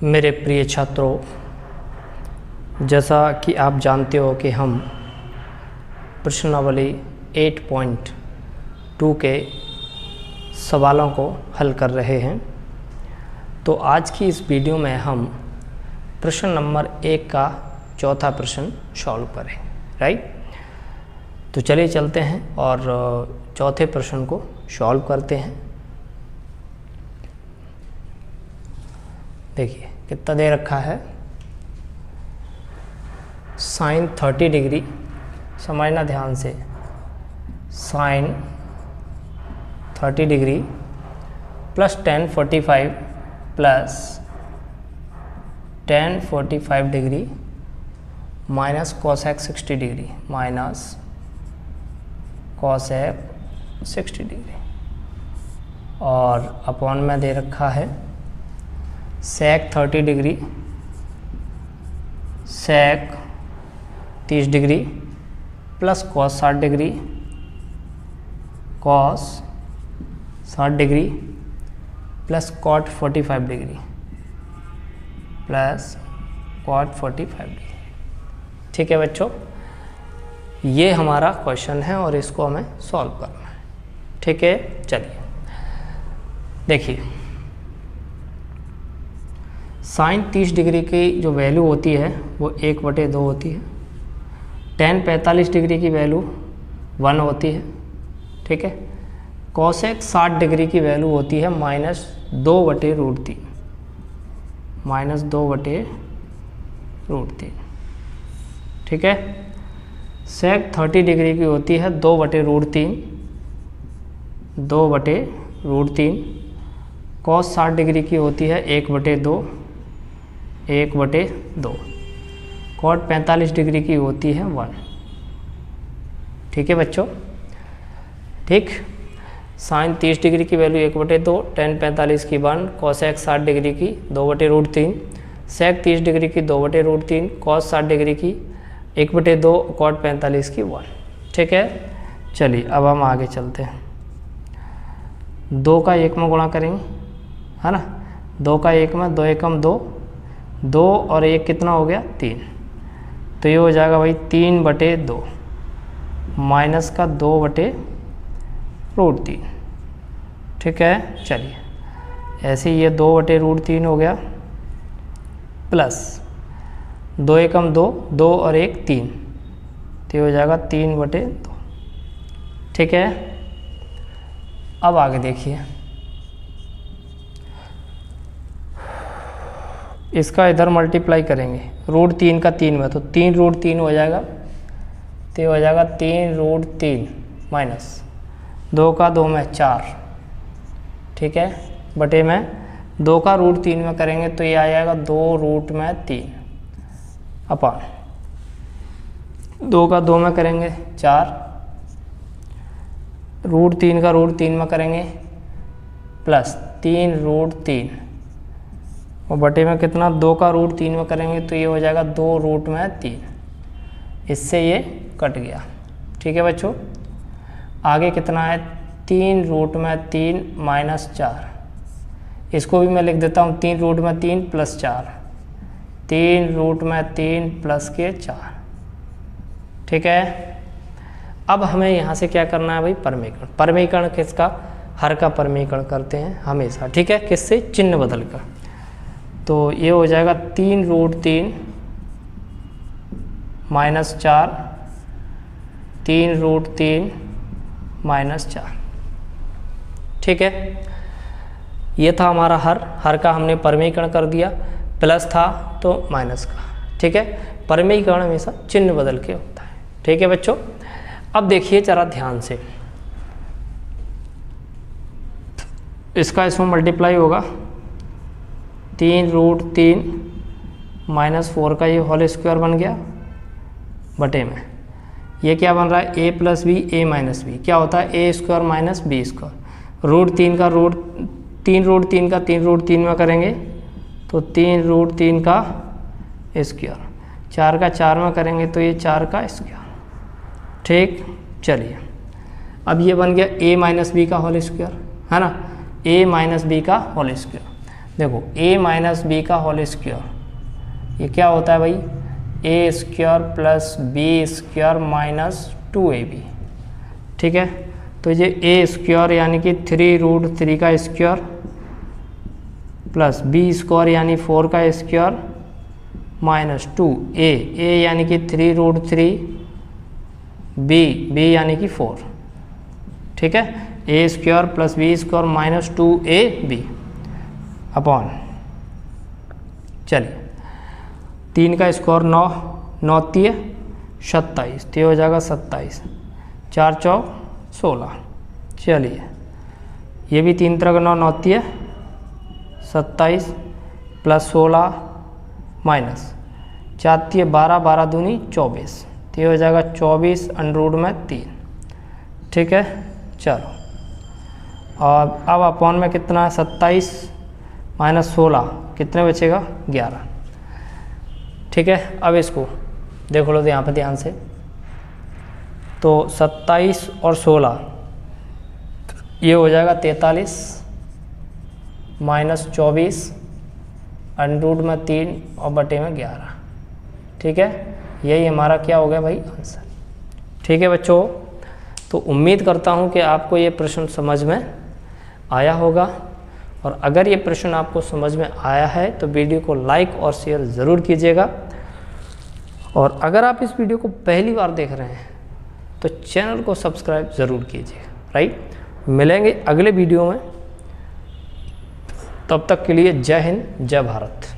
मेरे प्रिय छात्रों, जैसा कि आप जानते हो कि हम प्रश्नावली 8.2 के सवालों को हल कर रहे हैं। तो आज की इस वीडियो में हम प्रश्न नंबर 1 का चौथा प्रश्न सॉल्व करेंगे, राइट। तो चलिए चलते हैं और चौथे प्रश्न को सॉल्व करते हैं। देखिए कितना दे रखा है, साइन 30 डिग्री, समझना ध्यान से, sine 30 degree plus tan 45 plus tan 45 degree minus cosec 60 degree minus cosec 60 degree और अपॉन में दे रखा है sec 30 degree, sec 30 degree plus cos 60 degree, cos 60 degree plus cot 45 degree plus cot 45 degree. ठीक है बच्चों, ये हमारा क्वेश्चन है और इसको हमें सॉल्व करना है। ठीक है, चलिए देखिए, साइन 30 डिग्री की जो वैल्यू होती है वो 1/2 होती है। tan 45 डिग्री की वैल्यू 1 होती है। ठीक है, cosec 60 डिग्री की वैल्यू होती है -2/√3, -2/√3। ठीक है, sec 30 डिग्री की होती है 2/√3, 2/√3। cos 60 डिग्री की होती है 1/2, 1/2। cot 45 डिग्री की होती है 1। ठीक है बच्चों, ठीक। साइन 30 डिग्री की वैल्यू 1/2, tan 45 की 1, cosec 60 डिग्री की 2/√3, sec 30 डिग्री की 2/√3, cos 60 डिग्री की 1/2, cot 45 की 1। ठीक है, चलिए अब हम आगे चलते हैं। 2 का 1 में गुणा करेंगे, है ना। 2 का 1 में 2 एकम 2, 2 और 1 कितना हो गया 3। तो ये हो जाएगा भाई 3/2 माइनस का 2/√3। ठीक है, चलिए ऐसे ही ये 2/√3 हो गया प्लस 2 एकम 2, 2 और 1 3, तो ये हो जाएगा 3/2। ठीक है, अब आगे देखिए, इसका इधर मल्टीप्लाई करेंगे √3 का 3 में, तो 3√3 हो जाएगा। तो हो जाएगा 3√3 माइनस 2 का 2 में 4। ठीक है, बटे में 2 का √3 में करेंगे तो ये आ जाएगा 2√3 अपॉन 2 का 2 में करेंगे 4, √3 का √3 में करेंगे प्लस 3√3 और बटे में कितना 2 का √3 में करेंगे तो ये हो जाएगा 2√3। इससे ये कट गया। ठीक है बच्चों, आगे कितना है 3√3 माइनस 4, इसको भी मैं लिख देता हूँ 3√3 प्लस 4, 3√3 प्लस के 4। ठीक है, अब हमें यहाँ से क्या करना है भाई, परमीकरण। परमीकरण किसका, हर का परमीकरण करते हैं हमेशा। ठीक है, किससे, चिन्ह बदल कर। तो ये हो जाएगा 3√3 माइनस 4, 3√3 माइनस 4। ठीक है, ये था हमारा हर का हमने परमीकरण कर दिया, प्लस था तो माइनस का। ठीक है, परमीकरण हमेशा चिन्ह बदल के होता है। ठीक है बच्चों, अब देखिए जरा ध्यान से, इसका इसमें मल्टीप्लाई होगा 3√3 माइनस 4 का ये होल स्क्वायर बन गया, बटे में ये क्या बन रहा है a plus B, a minus B, क्या होता है a square minus B square. √3 का 3√3 में करेंगे तो 3√3 का स्क्वायर, 4 का 4 में करेंगे तो ये 4 का स्क्वायर। ठीक, चलिए अब ये बन गया a माइनस बी का होल स्क्वायर, है ना, a माइनस बी का होल स्क्वायर। देखो a माइनस बी का होल स्क्वायर, ये क्या होता है भाई, a square plus b square minus 2ab। ठीक है, तो ये ए स्क्वायर यानी कि 3√3 का स्क्वायर प्लस बी स्क्वायर यानी 4 का स्क्वायर माइनस 2a, ए यानी कि 3√3, बी यानी कि 4। ठीक है, a square plus b square minus 2ab upon, चलिए 3 का स्क्वायर 9, 9 3 27, तो हो जाएगा 27, 4 4 16। चलिए ये भी 3 तरह का 9, 9 3 27 प्लस 16 माइनस 4 3 12, 12 दूनी 24, तो ये हो जाएगा 24 अंडर में 3। ठीक है, चलो और अब अपॉन में कितना है, 27 माइनस 16 कितने बचेगा, 11। ठीक है, अब इसको देखो लो यहाँ पे ध्यान से, तो 27 और 16 ये हो जाएगा 43 माइनस 24 अंडर में 3 और बटे में 11। ठीक है, यही हमारा क्या हो गया भाई, आंसर। ठीक है बच्चों, तो उम्मीद करता हूँ कि आपको ये प्रश्न समझ में आया होगा, और अगर ये प्रश्न आपको समझ में आया है तो वीडियो को लाइक और शेयर ज़रूर कीजिएगा, और अगर आप इस वीडियो को पहली बार देख रहे हैं तो चैनल को सब्सक्राइब ज़रूर कीजिएगा। राइट, मिलेंगे अगले वीडियो में, तब तक के लिए जय हिंद, जय भारत।